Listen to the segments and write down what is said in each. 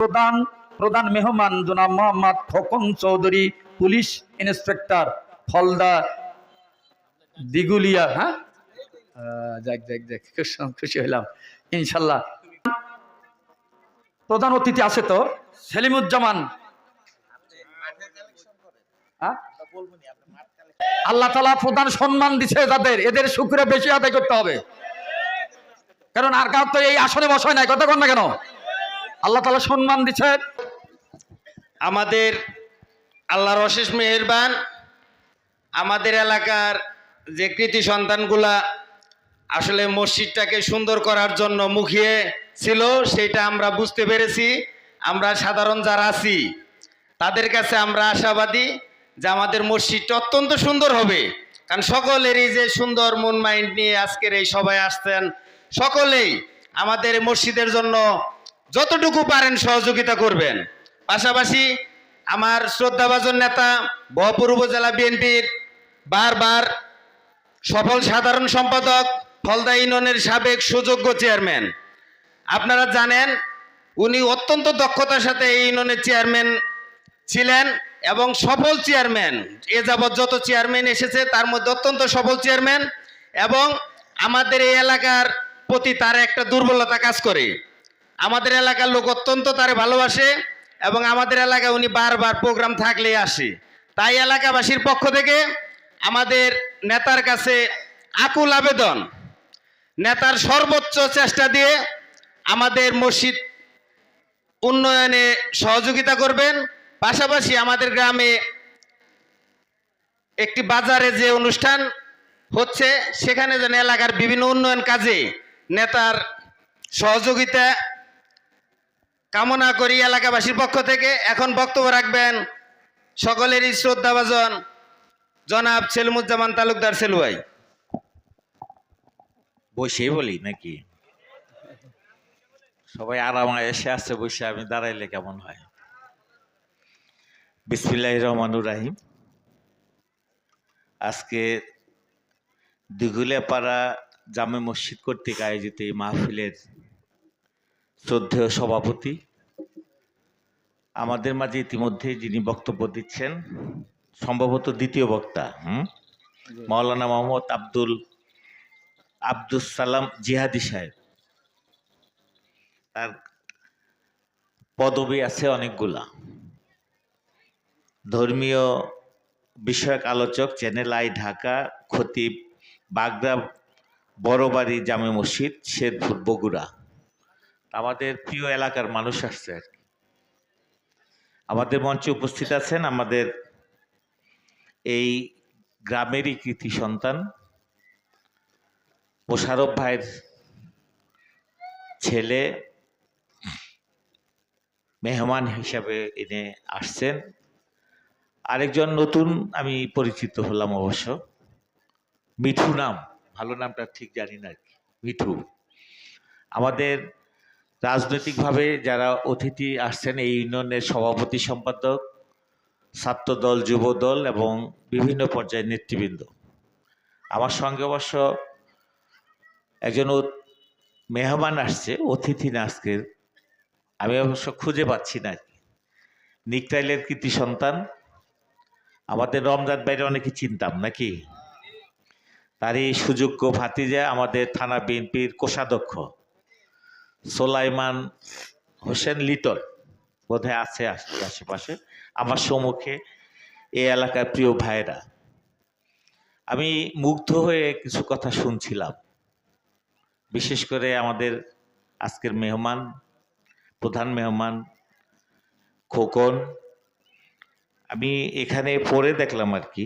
প্রধান মেহমান জনাব মোহাম্মদ খোকন চৌধুরী, পুলিশ ইন্সপেক্টর, ফলদা দিগুলিয়া। হ্যাঁ, যাক যাক যাক, খুশি হইলাম ইনশাল্লাহ। প্রধান অতিথি আছে তো সেলিমুজ্জামান। আল্লাহ তাআলা প্রধান সম্মান দিছে যাদের, এদের শুকরিয়া বেশি আদায় করতে হবে, কারণ আর কাউ তো এই আসনে বসায় নাই। কথা কন না কেন? আল্লাহ তাআলা সম্মান দিছে। আমাদের আল্লাহর অশেষ মেহেরবান, আমাদের এলাকার যে কৃতি সন্তানগুলা আসলে মসজিদটাকে সুন্দর করার জন্য মুখিয়ে ছিল, সেটা আমরা বুঝতে পেরেছি। আমরা সাধারণ যারা আছি তাদের কাছে আমরা আশাবাদী যে আমাদের মসজিদটা অত্যন্ত সুন্দর হবে, কারণ সকলেরই যে সুন্দর মন মাইন্ড নিয়ে আজকের এই সভায় আসছেন, সকলেই আমাদের মসজিদের জন্য যতটুকু পারেন সহযোগিতা করবেন। পাশাপাশি আমার শ্রদ্ধাভাজন নেতা, বহরপুর উপজেলা বিএনপির বারবার সফল সাধারণ সম্পাদক, ফলদা ইউনিয়নের সাবেক সুযোগ্য চেয়ারম্যান, আপনারা জানেন উনি অত্যন্ত দক্ষতার সাথে এই ইউনিয়নের চেয়ারম্যান ছিলেন এবং সফল চেয়ারম্যান। এ যাবৎ যত চেয়ারম্যান এসেছে তার মধ্যে অত্যন্ত সফল চেয়ারম্যান, এবং আমাদের এই এলাকার প্রতি তার একটা দুর্বলতা কাজ করে। আমাদের এলাকার লোক অত্যন্ত তারে ভালোবাসে এবং আমাদের এলাকায় উনি বারবার প্রোগ্রাম থাকলেই আসে। তাই এলাকাবাসীর পক্ষ থেকে আমাদের নেতার কাছে আকুল আবেদন, নেতার সর্বোচ্চ চেষ্টা দিয়ে আমাদের মসজিদ উন্নয়নে সহযোগিতা করবেন। পাশাপাশি আমাদের গ্রামে একটি বাজারে যে অনুষ্ঠান হচ্ছে, সেখানে যেন এলাকার বিভিন্ন উন্নয়ন কাজে নেতার সহযোগিতা কামনা করি এলাকাবাসীর পক্ষ থেকে। এখন বক্তব্য রাখবেন সকলেরই শ্রদ্ধাভাজন জনাব সেলিমুজ্জামান তালুকদার সেলু ভাই। বসে বলি নাকি? সবাই আরামে এসে আসছে, বসে আমি দাঁড়াইলে কেমন হয়? বিসমিল্লাহির রহমানির রহিম। আজকে দিঘুলিয়াপাড়া জামে মসজিদ কর্তৃক আয়োজিত এই মাহফিলের শ্রদ্ধেয় সভাপতি, আমাদের মাঝে ইতিমধ্যে যিনি বক্তব্য দিচ্ছেন, সম্ভবত দ্বিতীয় বক্তা, মাওলানা মোহাম্মদ আব্দুস সালাম জিহাদি সাহেব। তার পদবি আছে অনেকগুলা। ধর্মীয় বিষয়ক আলোচক, চ্যানেল আই ঢাকা, খতিব বাগদা বড়বাড়ি জামে মসজিদ, শেরপুর বগুড়া। আমাদের প্রিয় এলাকার মানুষ আসছে আর কি। আমাদের মঞ্চে উপস্থিত আছেন আমাদের এই গ্রামেরই কৃতি সন্তান মোশারফ ভাইয়ের ছেলে, মেহমান হিসাবে এনে আসছেন। আরেকজন নতুন আমি পরিচিত হলাম অবশ্য, মিঠু নাম, ভালো নামটা ঠিক জানি না আর কি, মিঠু। আমাদের রাজনৈতিকভাবে যারা অতিথি আসছেন, এই ইউনিয়নের সভাপতি সম্পাদক, ছাত্রদল, যুবদল এবং বিভিন্ন পর্যায়ের নেতৃবৃন্দ। আমার সঙ্গে অবশ্য একজন মেহমান আসছে, অতিথি না আজকের, আমি অবশ্য খুঁজে পাচ্ছি না। নিকটাইলের কৃতি সন্তান, আমাদের রমজান বাইরে অনেকে চিনতাম নাকি, তারই সুযোগ্য ভাতিজা, আমাদের থানা বিএনপির কোষাধ্যক্ষ সোলাইমান হোসেন লিটন, বোধহয় আছে আশেপাশে আমার সম্মুখে। এই এলাকার প্রিয় ভাইরা, আমি মুগ্ধ হয়ে কিছু কথা শুনছিলাম। বিশেষ করে আমাদের আজকের মেহমান, প্রধান মেহমান খোকন, আমি এখানে পড়ে দেখলাম আর কি,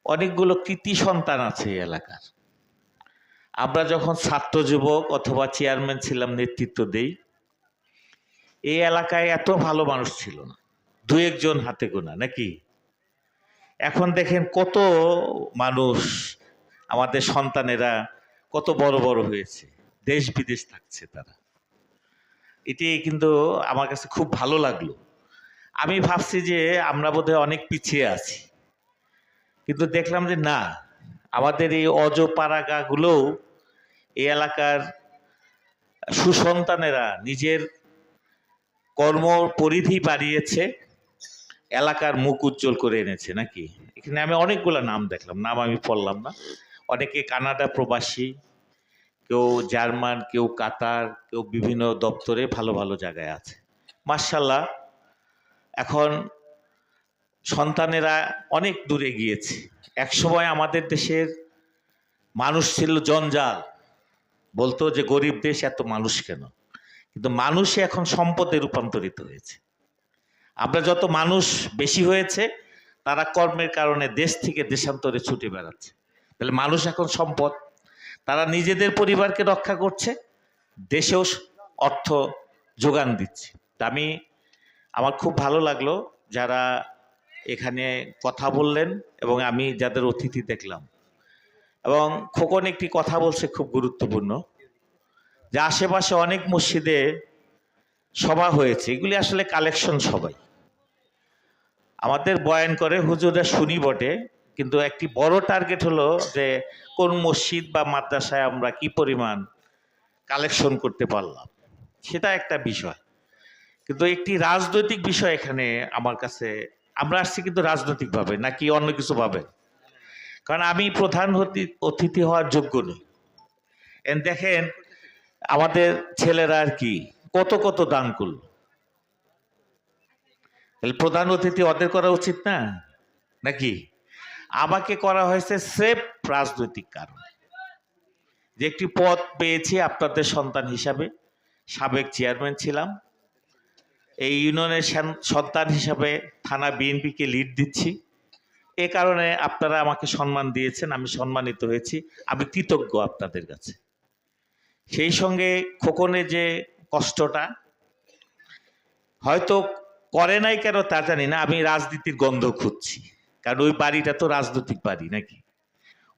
অনেকগুলো কৃতি সন্তান আছে এই এলাকার। আমরা যখন ছাত্র যুবক অথবা চেয়ারম্যান ছিলাম, নেতৃত্ব দেই, এই এলাকায় এত ভালো মানুষ ছিল না, দু একজন হাতে গোনা নাকি। এখন দেখেন কত মানুষ, আমাদের সন্তানেরা কত বড় বড় হয়েছে, দেশ বিদেশ থাকছে তারা। এটি কিন্তু আমার কাছে খুব ভালো লাগলো। আমি ভাবছি যে আমরা বোধহয় অনেক পিছিয়ে আছি, কিন্তু দেখলাম যে না, আমাদের এই অজপাড়াগাগুলোও এই এলাকার সুসন্তানেরা নিজের কর্ম পরিধি বাড়িয়েছে, এলাকার মুখ উজ্জ্বল করে এনেছে নাকি। এখানে আমি অনেকগুলো নাম দেখলাম, নাম আমি পড়লাম না। অনেকে কানাডা প্রবাসী, কেউ জার্মান, কেউ কাতার, কেউ বিভিন্ন দপ্তরে ভালো ভালো জায়গায় আছে। মাশাআল্লাহ, এখন সন্তানেরা অনেক দূরে গিয়েছে। একসময় আমাদের দেশের মানুষ ছিল জঞ্জাল, বলতো যে গরিব দেশ, এত মানুষ কেন। কিন্তু মানুষই এখন সম্পদে রূপান্তরিত হয়েছে। আমরা যত মানুষ বেশি হয়েছে, তারা কর্মের কারণে দেশ থেকে দেশান্তরে ছুটে বেড়াচ্ছে। তাহলে মানুষ এখন সম্পদ, তারা নিজেদের পরিবারকে রক্ষা করছে, দেশেও অর্থ যোগান দিচ্ছে। তা আমার খুব ভালো লাগলো যারা এখানে কথা বললেন এবং আমি যাদের অতিথি দেখলাম। এবং খোকন একটি কথা বলছে খুব গুরুত্বপূর্ণ, যে আশেপাশে অনেক মসজিদে সভা হয়েছে, এগুলি আসলে কালেকশন সবাই আমাদের বয়ান করে হুজুররা শুনি বটে, কিন্তু একটি বড় টার্গেট হলো যে কোন মসজিদ বা মাদ্রাসায় আমরা কি পরিমাণ কালেকশন করতে পারলাম, সেটা একটা বিষয়। কিন্তু একটি রাজনৈতিক বিষয় এখানে আমার কাছে, আমরা আসছি কিন্তু রাজনৈতিকভাবে নাকি অন্য কিছু ভাবে, কারণ আমি প্রধান অতিথি হওয়ার যোগ্য নই। দেখেন আমাদের ছেলেরা আর কি কত কত দান করলো, তাহলে প্রধান অতিথি ওদের করা উচিত না নাকি? আমাকে করা হয়েছে স্রেফ রাজনৈতিক কারণ, যে একটি পদ পেয়েছি আপনাদের সন্তান হিসাবে, সাবেক চেয়ারম্যান ছিলাম, এই ইউনিয়নের সন্তান হিসাবে থানা বিএনপিকে লিড দিচ্ছি। এ কারণে আপনারা আমাকে সম্মান দিয়েছেন, আমি সম্মানিত হয়েছি, আমি কৃতজ্ঞ আপনাদের কাছে। সেই সঙ্গে খোকনে যে কষ্টটা হয়তো করে নাই কেন তা জানি না, আমি রাজনীতির গন্ধ খুঁজছি, কারণ ওই বাড়িটা তো রাজনৈতিক বাড়ি নাকি।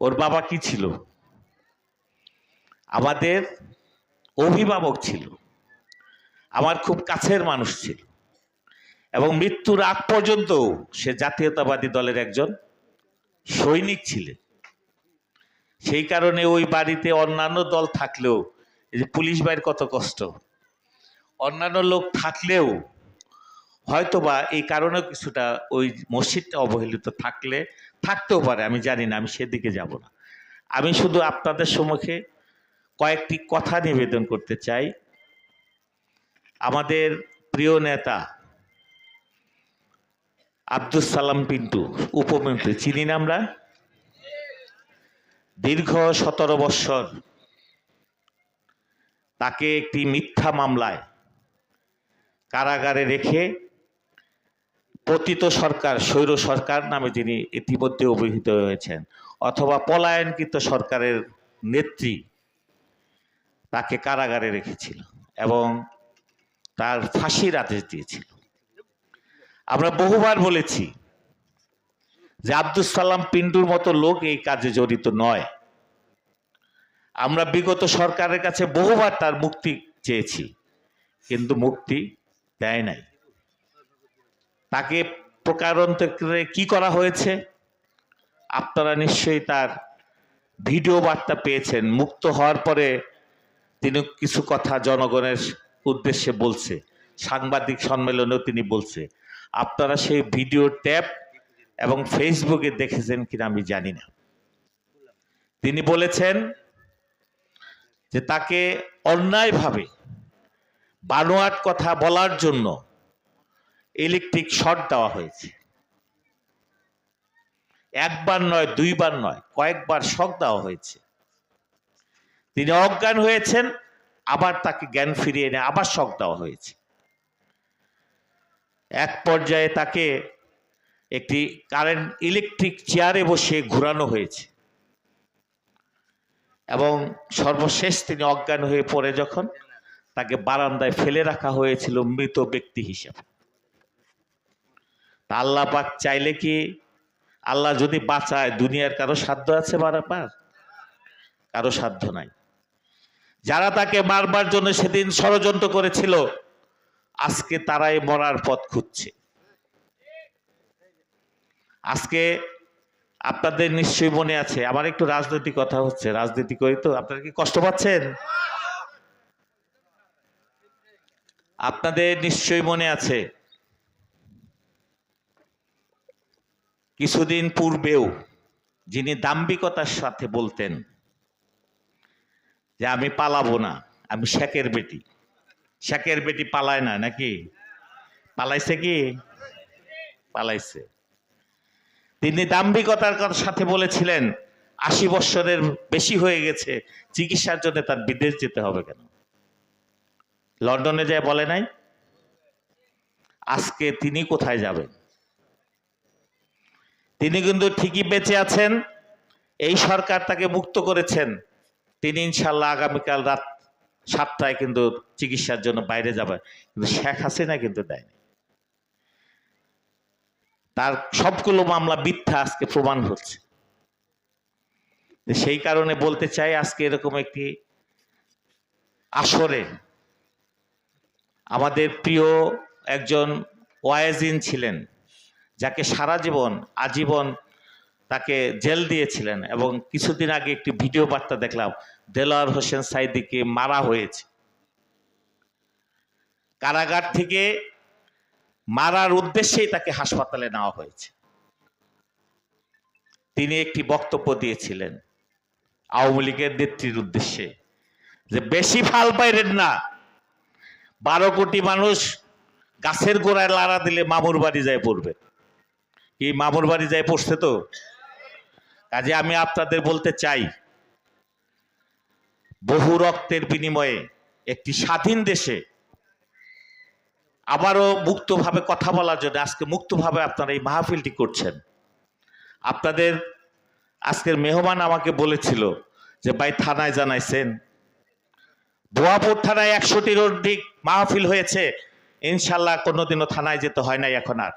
ওর বাবা কি ছিল? আমাদের অভিভাবক ছিল, আমার খুব কাছের মানুষ ছিল, এবং মৃত্যুর আগ পর্যন্ত সে জাতীয়তাবাদী দলের একজন সৈনিক ছিলেন। সেই কারণে ওই বাড়িতে অন্যান্য দল থাকলেও, এই যে পুলিশ বাহিনীর কত কষ্ট, অন্যান্য লোক থাকলেও হয়তোবা এই কারণে কিছুটা ওই মসজিদটা অবহেলিত থাকতেও পারে, আমি জানি না, আমি সেদিকে যাব না। আমি শুধু আপনাদের সম্মুখে কয়েকটি কথা নিবেদন করতে চাই। আমাদের প্রিয় নেতা আব্দুস সালাম পিন্টু, উপমন্ত্রী, চিনি না আমরা, দীর্ঘ 17 বৎসর তাকে একটি মিথ্যা মামলায় কারাগারে রেখে পতিত সরকার, স্বৈর সরকার নামে যিনি ইতিমধ্যে অভিহিত হয়েছেন, অথবা পলায়নকৃত সরকারের নেত্রী, তাকে কারাগারে রেখেছিল এবং তার ফাঁসির আদেশ দিয়েছিল। আমরা বহুবার বলেছি যে আব্দুস সালাম পিন্টুর মতো লোক এই কাজে জড়িত নয়। আমরা বিগত সরকারের কাছে বহুবার তার মুক্তি চেয়েছি, কিন্তু মুক্তি দেয় নাই। তাকে প্রকারান্তরে কি করা হয়েছে আপনারা নিশ্চয়ই তার ভিডিও বার্তা পেয়েছেন। মুক্ত হওয়ার পরে তিনি কিছু কথা জনগণের উদ্দেশ্যে বলছে, সাংবাদিক সম্মেলনেও তিনি বলছে। আপনারা সেই ভিডিও ট্যাপ এবং ফেসবুকে দেখেছেন কিনা আমি জানি না। তিনি বলেছেন যে তাকে অন্যায়ভাবে বানোয়াট কথা বলার জন্য ইলেকট্রিক শর্ট দেওয়া হয়েছে। একবার নয়, দুইবার নয়, কয়েকবার শক দেওয়া হয়েছে। তিনি অজ্ঞান হয়েছেন, আবার তাকে জ্ঞান ফিরিয়ে এনে আবার শক দেওয়া হয়েছে। এক পর্যায়ে তাকে একটি ইলেকট্রিক চেয়ারে বসে ঘোরানো হয়েছে এবং সর্বশেষ তিনি অজ্ঞান হয়ে পড়ে যখন, তাকে বারান্দায় ফেলে রাখা হয়েছিল মৃত ব্যক্তি হিসেবে। আল্লাহ পাক চাইলে কি, আল্লাহ যদি বাঁচায়, দুনিয়ার কারো সাধ্য আছে বারবার? কারো সাধ্য নাই। যারা তাকে মারবার জন্য সেদিন ষড়যন্ত্র করেছিল, আজকে তারাই মরার পথ খুঁজছে। আজকে আপনাদের নিশ্চয়ই মনে আছে, আমার একটু রাজনৈতিক কথা হচ্ছে, রাজনীতি করি তো, আপনারা কি কষ্ট পাচ্ছেন? আপনাদের নিশ্চয়ই মনে আছে কিছুদিন পূর্বেও যিনি দাম্ভিকতার সাথে বলতেন যে আমি পালাবো না, আমি শেখের বেটি। শেখের বেটি পালায় না নাকি? পালাইছে কি? পালাইছে। তিনি দাম্ভিকতার সাথে বলেছিলেন 80 বৎসরের বেশি হয়ে গেছে, চিকিৎসার জন্য তার বিদেশ যেতে হবে কেন? লন্ডনে যায় বলে নাই? আজকে তিনি কোথায় যাবেন? তিনি কিন্তু ঠিকই বেঁচে আছেন। এই সরকার তাকে মুক্ত করেছেন। তিনি ইনশাল্লাহ আগামীকাল রাত 7টায় কিন্তু চিকিৎসার জন্য বাইরে যাবে। কিন্তু শেখ হাসিনা কিন্তু দেয়নি। তার সবগুলো মামলা মিথ্যা আজকে প্রমাণ হচ্ছে। সেই কারণে বলতে চাই, আজকে এরকম একটি আসরে আমাদের প্রিয় একজন ওয়াইজিন ছিলেন, যাকে সারা জীবন আজীবন তাকে জেল দিয়েছিলেন, এবং কিছুদিন আগে একটি ভিডিও বার্তা দেখলাম দেলোয়ার হোসেন সাইদিকে মারা হয়েছে। কারাগার থেকে মারার উদ্দেশ্যেই তাকে হাসপাতালে নেওয়া হয়েছে। তিনি একটি বক্তব্য দিয়েছিলেন আওয়ামী লীগের নেত্রীর উদ্দেশ্যে, যে বেশি ফাল পাইরেন না, 12 কোটি মানুষ গাছের গোড়ায় লাড়া দিলে মামুর বাড়ি যায় পড়বে। কি মামুর বাড়ি যায় পড়ছে তো? কাজে আমি আপনাদের বলতে চাই, বহু রক্তের বিনিময়ে একটি স্বাধীন দেশে আবারও মুক্তভাবে কথা বলার জন্য আজকে মুক্তভাবে আপনারা এই মাহফিলটি করছেন। আপনাদের আজকের মেহমান আমাকে বলেছিল যে ভাই থানায় জানাইছেন, দোয়াপুর থানায় 100টির অধিক মাহফিল হয়েছে, ইনশাল্লাহ কোনোদিনও থানায় যেতে হয় নাই এখন আর,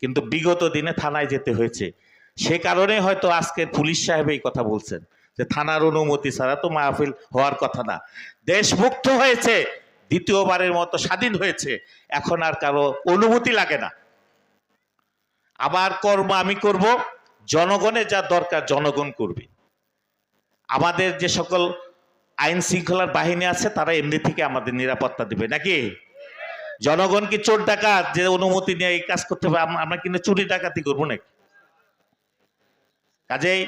কিন্তু বিগত দিনে থানায় যেতে হয়েছে। সে কারণে হয়তো আজকে পুলিশ সাহেব এই কথা বলছেন যে থানার অনুমতি ছাড়া তো মাহফিল হওয়ার কথা না। দেশ মুক্ত হয়েছে, দ্বিতীয়বারের মতো স্বাধীন হয়েছে, এখন আর কারো অনুমতি লাগে না। আমার কর্ম আমি করব, জনগণের যা দরকার জনগণ করবে। আমাদের যে সকল আইন শৃঙ্খলার বাহিনী আছে তারা এমনি থেকে আমাদের নিরাপত্তা দিবে নাকি? জনগণ কি চোর ডাকাত যে অনুমতি নিয়ে এই কাজ করতে হবে? আমরা কিন্তু চুরি ডাকাতি করবো নাকি? কাজেই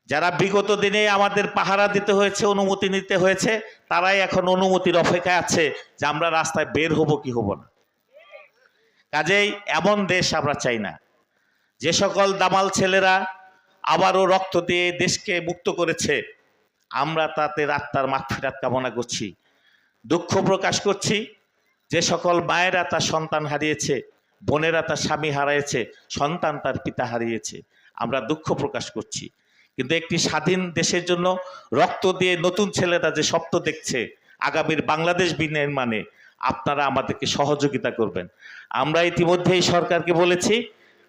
যারা বিগত দিনে আমাদের পাহারা দিতে হয়েছে, অনুমতি নিতে হয়েছে, তারাই এখন অনুমতির অপেক্ষায় আছে যে আমরা রাস্তায় বের হব কি হব না। কাজেই এমন দেশ আমরা চাই না। যে সকল দামাল ছেলেরা আবারও রক্ত দিয়ে দেশকে মুক্ত করেছে, আমরা তাদের আত্মার মাগফিরাত কামনা করছি, দুঃখ প্রকাশ করছি। যে সকল মায়েরা তার সন্তান হারিয়েছে, বোনেরা তার স্বামী হারিয়েছে, সন্তান তার পিতা হারিয়েছে, আমরা দুঃখ প্রকাশ করছি। কিন্তু একটি স্বাধীন দেশের জন্য রক্ত দিয়ে নতুন ছেলেরা যে স্বপ্ন দেখছে আগামীর বাংলাদেশ বিনির্মাণে, আপনারা আমাদেরকে সহযোগিতা করবেন। আমরা ইতিমধ্যেই সরকারকে বলেছি,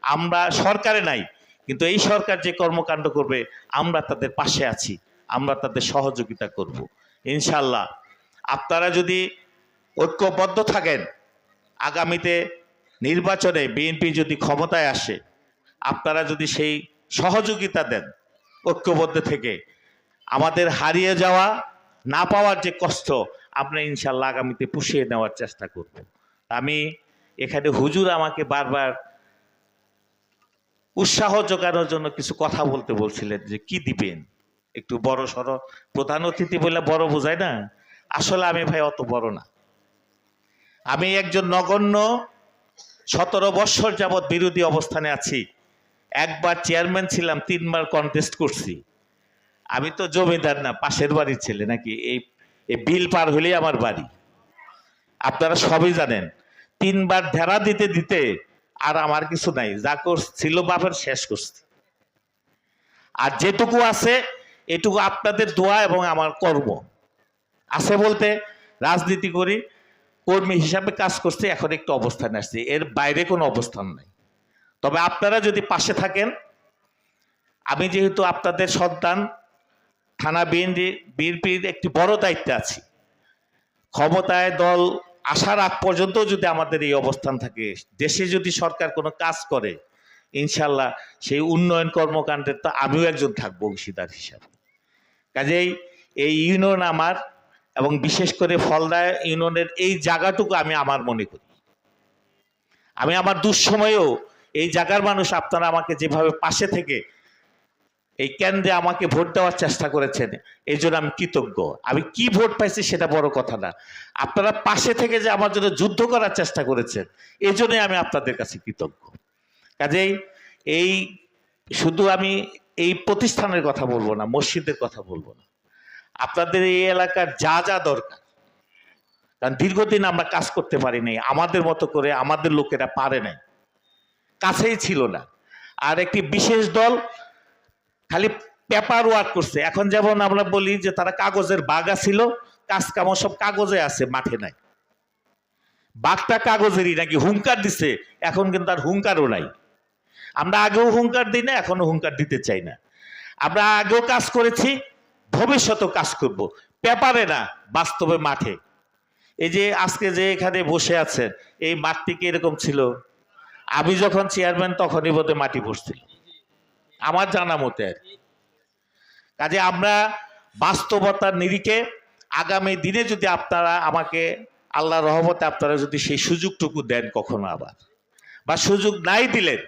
আমরা সরকারে নাই, কিন্তু এই সরকার যে কর্মকাণ্ড করবে আমরা তাদের পাশে আছি, আমরা তাদের সহযোগিতা করব ইনশাল্লাহ। আপনারা যদি ঐক্যবদ্ধ থাকেন, আগামীতে নির্বাচনে বিএনপি যদি ক্ষমতায় আসে, আপনারা যদি সেই সহযোগিতা দেন ঐক্যবদ্ধ থেকে, আমাদের হারিয়ে যাওয়া না পাওয়ার যে কষ্ট আমরা ইনশাল্লাহ আগামীতে পুষিয়ে নেওয়ার চেষ্টা করব। আমি এখানে হুজুর আমাকে বারবার উৎসাহ যোগানোর জন্য কিছু কথা বলতে বলছিলেন যে কি দিবেন, একটু বড় সড়ো প্রধান অতিথি বলে বড় বোঝায় না। আসলে আমি ভাই অত বড় না। আমি একজন নগণ্য 17 বৎসর যাবৎ বিরোধী অবস্থানে আছি। একবার চেয়ারম্যান ছিলাম, 3 বার কন্টেস্ট করছি। আমি তো জমিদার না, পাশের বাড়ির ছেলে নাকি, এই বিল পার হলেই আমার বাড়ি। আপনারা সবই জানেন। 3 বার ঢেরা দিতে দিতে আর আমার কিছু নাই, যা ছিল বাপের শেষ করছি। আর যেটুকু আছে এটুকু আপনাদের দোয়া এবং আমার কর্ম আছে। বলতে রাজনীতি করি, কর্মী হিসাবে কাজ করছি, এখন একটু অবস্থানে আসছি, এর বাইরে কোনো অবস্থান নাই। তবে আপনারা যদি পাশে থাকেন, আমি যেহেতু আপনাদের সন্তান, থানা বিএনপির একটি বড় দায়িত্বে আছি। ক্ষমতায় দল আসার আগ পর্যন্ত যদি আমাদের এই অবস্থান থাকে, দেশে যদি সরকার কোনো কাজ করে, ইনশাল্লাহ সেই উন্নয়ন কর্মকাণ্ডের তো আমিও একজন থাকবো অংশীদার হিসাবে। কাজেই এই ইউনিয়ন আমার, এবং বিশেষ করে ফলদা ইউনিয়নের এই জায়গাটুকু আমি আমার মনে করি, আমি আমার দুঃসময়েও এই জায়গার মানুষ আপনারা আমাকে যেভাবে পাশে থেকে এই কেন্দ্রে আমাকে ভোট দেওয়ার চেষ্টা করেছেন, এই জন্য আমি কৃতজ্ঞ। আমি কি ভোট পাইছি সেটা বড় কথা না, আপনারা পাশে থেকে যে আমার জন্য যুদ্ধ করার চেষ্টা করেছেন, এই জন্যই আমি আপনাদের কাছে কৃতজ্ঞ। কাজেই এই শুধু আমি এই প্রতিষ্ঠানের কথা বলবো না, মসজিদের কথা বলবো না, আপনাদের এই এলাকার যা যা দরকার, কারণ দীর্ঘদিন আমরা কাজ করতে পারি নাই, আমাদের মতো করে আমাদের লোকেরা পারে নাই, কাছেই ছিল না। আর একটি বিশেষ দল খালি পেপার ওয়ার্ক করছে। এখন যেমন আমরা বলি যে তারা কাগজের বাগা ছিল, কাজ কাম সব কাগজে আছে, মাঠে নাই। বাঘটা কাগজেরই নাকি হুঙ্কার দিছে, এখন কিন্তু আর হুঙ্কারও নাই। আমরা আগেও হুঙ্কার দিই না, এখনো হুঙ্কার দিতে চাই না। আমরা আগেও কাজ করেছি, ভবিষ্যতেও কাজ করব, পেপারে না, বাস্তবে মাঠে। এই যে আজকে যে এখানে বসে আছেন, এই মাঠটি কি এরকম ছিল? আমি যখন চেয়ারম্যান তখনই বোধহয় মাটি পড়ছিল, আমার জানা মতে আর কি। কাজে আমরা বাস্তবতার নিরিখে আগামী দিনে যদি আপনারা আমাকে আল্লাহর রহমতে আপনারা যদি সেই সুযোগটুকু দেন কখনো আবার, বা সুযোগ নাই দিলেন,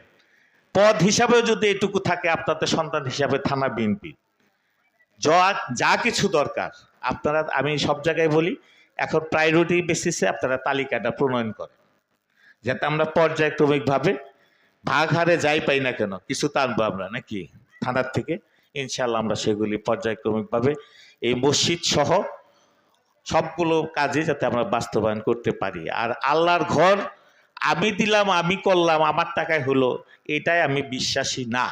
পদ হিসাবেও যদি এটুকু থাকে আপনাদের সন্তান হিসাবে থানা বিএনপি যা কিছু দরকার আপনারা, আমি সব জায়গায় বলি, এখন প্রায়োরিটি বেসিসে আপনারা তালিকাটা প্রণয়ন করেন, যাতে আমরা পর্যায়ক্রমিকভাবে ভাগ হারে যাই পাই না কেন কিছু টানবো আমরা নাকি থানার থেকে, ইনশাল্লাহ আমরা সেগুলি পর্যায়ক্রমিকভাবে এই মসজিদ সহ সবগুলো কাজে যাতে আমরা বাস্তবায়ন করতে পারি। আর আল্লাহর ঘর আমি দিলাম, আমি করলাম, আমার টাকায় হলো, এটাই আমি বিশ্বাসী না।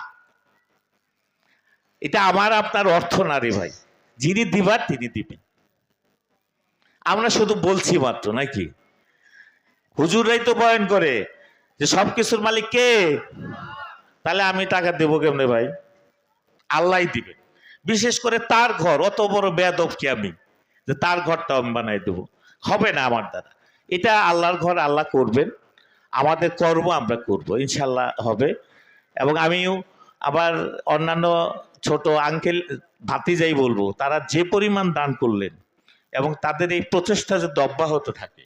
এটা আমার আপনার অর্থ না রে ভাই, যিনি দিবার তিনি দিবেন, আমরা শুধু বলছি মাত্র নাকি। হুজুররাই তো বয়ান করে যে সবকিছুর মালিক কে, তাহলে আমি টাকা দেবো কেমনে ভাই? আল্লাহই দিবেন। বিশেষ করে তার ঘর, অত বড় বেয়াদব কি আমি যে তার ঘরটা আমি বানাই দেবো? হবে না আমার দ্বারা। এটা আল্লাহর ঘর, আল্লাহ করবেন, আমাদের কর্ম আমরা করব, ইনশাল্লাহ হবে। এবং আমিও আবার অন্যান্য ছোট আঙ্কেল ভাতিজাই বলবো, তারা যে পরিমাণ দান করলেন এবং তাদের এই প্রচেষ্টা যদি অব্যাহত থাকে,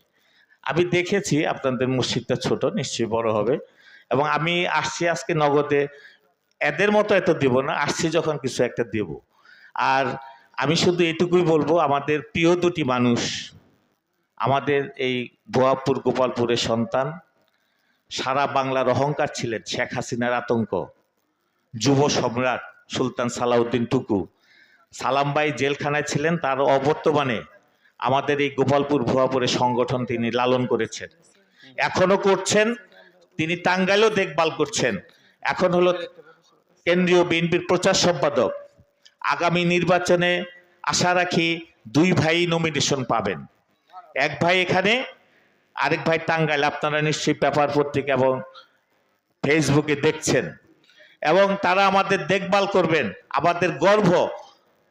আমি দেখেছি আপনাদের মসজিদটা ছোট, নিশ্চয়ই বড় হবে। এবং আমি আসছি আজকে নগদে, এদের মতো এত দেব না, আসছি যখন কিছু একটা দেব। আর আমি শুধু এটুকুই বলবো, আমাদের প্রিয় দুটি মানুষ, আমাদের এই ভুয়াপুর গোপালপুরের সন্তান, সারা বাংলার অহংকার ছিলেন, শেখ হাসিনার আতঙ্ক, যুব সম্রাট সুলতান সালাউদ্দিন টুকু। সালাম ভাই জেলখানায় ছিলেন, তার অবর্তমানে আমাদের এই গোপালপুর ভুয়াপুরের সংগঠন তিনি লালন করেছেন, এখনো করছেন। তিনি টাঙ্গাইলেও দেখভাল করছেন, এখন হলো কেন্দ্রীয় বিএনপির প্রচার সম্পাদক। আগামী নির্বাচনে আশা রাখি দুই ভাই নমিনেশন পাবেন, এক ভাই এখানে, আরেক ভাই টাঙ্গাইল। আপনারা নিশ্চয়ই পেপার পত্রিকা এবং ফেসবুকে দেখছেন, এবং তারা আমাদের দেখভাল করবেন। আমাদের গর্ব,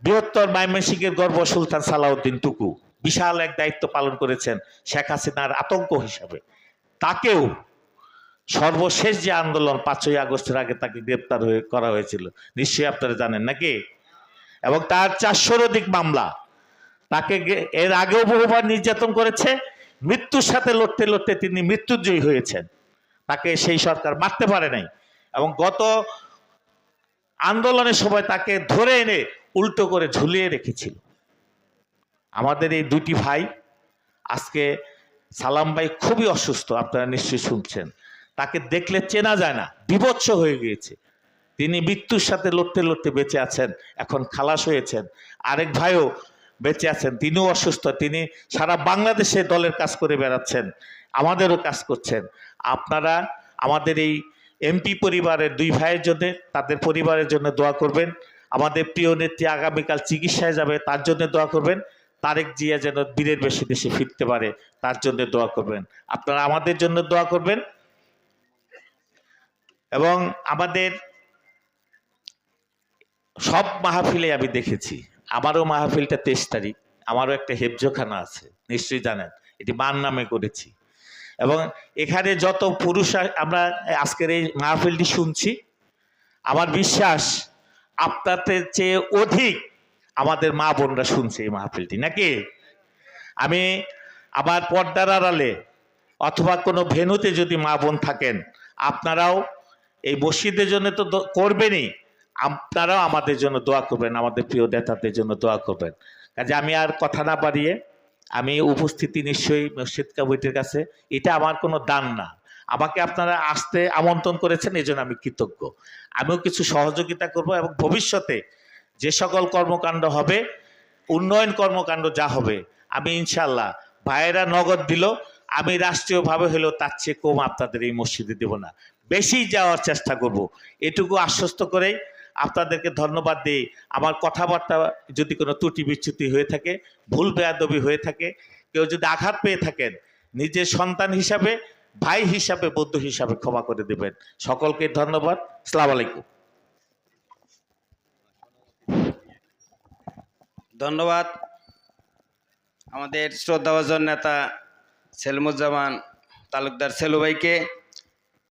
বৃহত্তর ময়মনসিংহের গর্ব সুলতান সালাউদ্দিন টুকু বিশাল এক দায়িত্ব পালন করেছেন শেখ হাসিনার আতঙ্ক হিসাবে। তাকেও সর্বশেষ যে আন্দোলন 5ই আগস্টের আগে তাকে গ্রেপ্তার করা হয়েছিল, নিশ্চয়ই আপনারা জানেন নাকি। এবং তার 400-র অধিক মামলা, তাকে এর আগেও বহুবার নির্যাতন করেছে, মৃত্যুর সাথে লড়তে লড়তে তিনি মৃত্যুজয়ী হয়েছেন, তাকে সেই সরকার মারতে পারে নাই। এবং গত আন্দোলনের সময় তাকে ধরে এনে উল্টো করে ঝুলিয়ে রেখেছিল। আমাদের এই দুটি ভাই, আজকে সালাম ভাই খুবই অসুস্থ, আপনারা নিশ্চয়ই শুনছেন, তাকে দেখলে চেনা যায় না, বিভৎস হয়ে গিয়েছে। তিনি মৃত্যুর সাথে লড়তে লড়তে বেঁচে আছেন, এখন খালাস হয়েছেন। আরেক ভাইও বেঁচে আছেন, তিনিও অসুস্থ, তিনি সারা বাংলাদেশে দলের কাজ করে বেড়াচ্ছেন, আমাদেরও কাজ করছেন। আপনারা আমাদের এই এমপি পরিবারের দুই ভাইয়ের জন্য, তাদের পরিবারের জন্য দোয়া করবেন। আমাদের প্রিয় নেত্রী আগামীকাল চিকিৎসায় যাবে, তার জন্য দোয়া করবেন। তারেক জিয়া যেন বীরের বেশি দেশে ফিরতে পারে, তার জন্য দোয়া করবেন। আপনারা আমাদের জন্য দোয়া করবেন। এবং আমাদের সব মাহফিলে আমি দেখেছি, আমারও মাহফিলটা 23 তারিখ, আমারও একটা হেফজোখানা আছে, নিশ্চয়ই জানেন, এটি মার নামে করেছি। এবং এখানে যত পুরুষ আমরা আজকের এই মাহফিলটি শুনছি, আমার বিশ্বাস আপনাদের চেয়ে অধিক আমাদের মা বোনরা শুনছে এই মাহফিলটি নাকি। আমি আবার পর্দার আড়ালে অথবা কোনো ভেন্যুতে যদি মা বোন থাকেন, আপনারাও এই মসজিদের জন্য তো করবেনই, আপনারাও আমাদের জন্য দোয়া করবেন, আমাদের প্রিয় নেতাদের জন্য দোয়া করবেন। কাজে আমি আর কথা না বাড়িয়ে আমি উপস্থিতি নিশ্চয়ই মসজিদ কমিটির কাছে, এটা আমার কোনো দান না, আমাকে আপনারা আসতে আমন্ত্রণ করেছেন, এই জন্য আমি কৃতজ্ঞ। আমিও কিছু সহযোগিতা করব এবং ভবিষ্যতে যে সকল কর্মকাণ্ড হবে, উন্নয়ন কর্মকাণ্ড যা হবে, আমি ইনশাল্লাহ ভাইয়েরা নগদ দিল, আমি রাষ্ট্রীয়ভাবে হলেও তার চেয়ে কম আপনাদের এই মসজিদে দেব না, বেশি যাওয়ার চেষ্টা করব। এটুকু আশ্বস্ত করেই আপনাদেরকে ধন্যবাদ দিই। আমার কথাবার্তা যদি কোনো ত্রুটি বিচ্যুতি হয়ে থাকে, ভুল বেয়াদবি হয়ে থাকে, কেউ যদি আঘাত পেয়ে থাকেন, নিজের সন্তান হিসাবে, ভাই হিসাবে, বন্ধু হিসাবে ক্ষমা করে দেবেন। সকলকে ধন্যবাদ। আসসালামু আলাইকুম। ধন্যবাদ আমাদের শ্রদ্ধাভাজন নেতা সেলিমুজ্জামান তালুকদার সেলু ভাইকে।